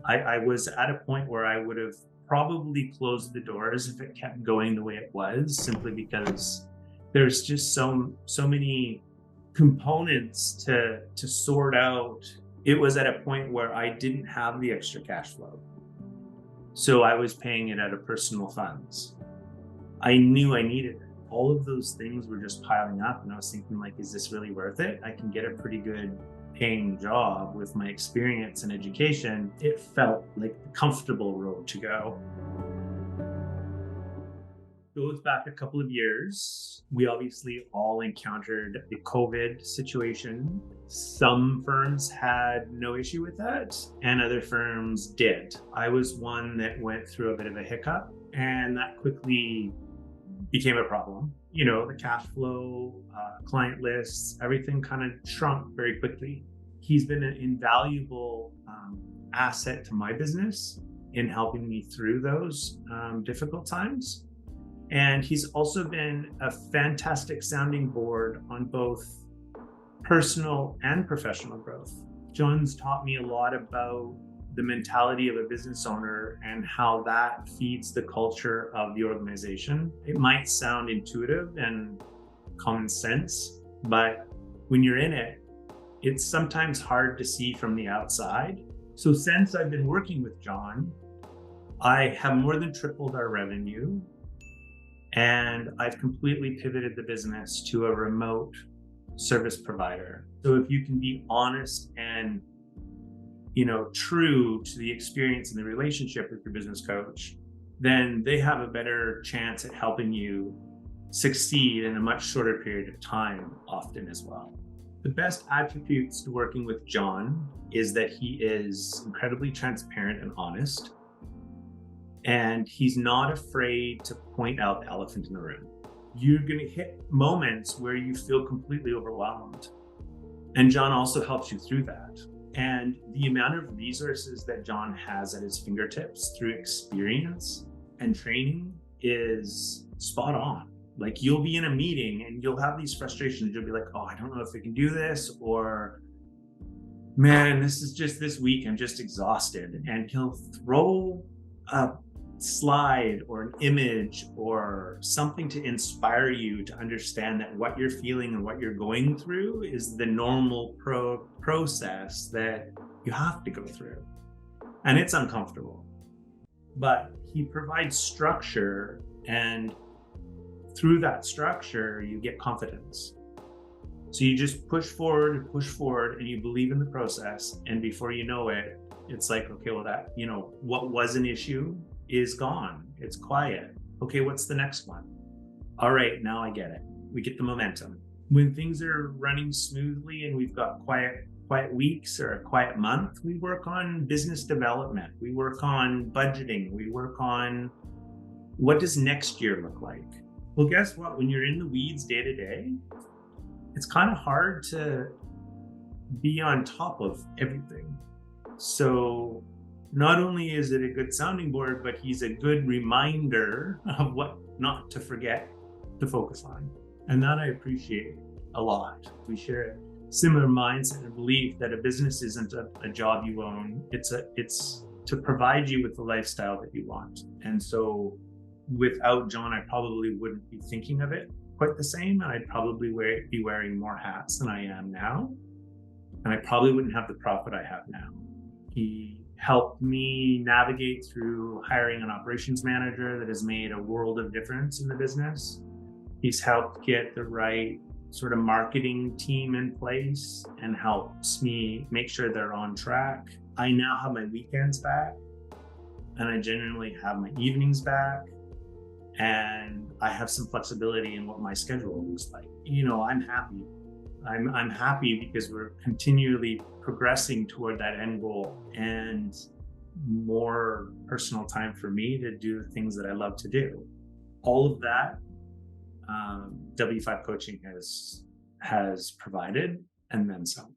I was at a point where I would have probably closed the doors if it kept going the way it was, simply because there's just so many components to sort out. It was at a point where I didn't have the extra cash flow. So I was paying it out of personal funds. I knew I needed it. All of those things were just piling up, and I was thinking, like, is this really worth it? I can get a pretty good paying job with my experience and education. It felt like the comfortable road to go. Goes back a couple of years. We obviously all encountered the COVID situation. Some firms had no issue with that, and other firms did. I was one that went through a bit of a hiccup, and that quickly became a problem. The cash flow, client lists, everything kind of shrunk very quickly. He's been an invaluable asset to my business in helping me through those difficult times. And he's also been a fantastic sounding board on both personal and professional growth. John's taught me a lot about the mentality of a business owner and how that feeds the culture of the organization. It might sound intuitive and common sense, but when you're in it, it's sometimes hard to see from the outside. So since I've been working with John, I have more than tripled our revenue, and I've completely pivoted the business to a remote service provider. So if you can be honest and true to the experience and the relationship with your business coach, then they have a better chance at helping you succeed in a much shorter period of time, often as well. The best attributes to working with John is that he is incredibly transparent and honest, and he's not afraid to point out the elephant in the room. You're going to hit moments where you feel completely overwhelmed, and John also helps you through that. And the amount of resources that John has at his fingertips through experience and training is spot on. Like, you'll be in a meeting and you'll have these frustrations. You'll be like, oh, I don't know if I can do this, or man, this is just this week, I'm just exhausted. And he'll throw a slide or an image or something to inspire you to understand that what you're feeling and what you're going through is the normal process that you have to go through. And it's uncomfortable, but he provides structure, and through that structure, you get confidence. So you just push forward, and you believe in the process. And before you know it, it's like, okay, well, that, what was an issue is gone. It's quiet. Okay, what's the next one? All right, now I get it. We get the momentum. When things are running smoothly and we've got quiet weeks or a quiet month, we work on business development. We work on budgeting. We work on what does next year look like? Well, guess what? When you're in the weeds day to day, it's kind of hard to be on top of everything. So not only is it a good sounding board, but he's a good reminder of what not to forget to focus on. And that I appreciate a lot. We share a similar mindset and belief that a business isn't a job you own. It's to provide you with the lifestyle that you want. And so without John, I probably wouldn't be thinking of it quite the same. And I'd probably be wearing more hats than I am now. And I probably wouldn't have the profit I have now. He helped me navigate through hiring an operations manager that has made a world of difference in the business. He's helped get the right sort of marketing team in place and helps me make sure they're on track. I now have my weekends back, and I genuinely have my evenings back, and I have some flexibility in what my schedule looks like. I'm happy. I'm happy because we're continually progressing toward that end goal, and more personal time for me to do the things that I love to do. All of that, W5 coaching has provided, and then some.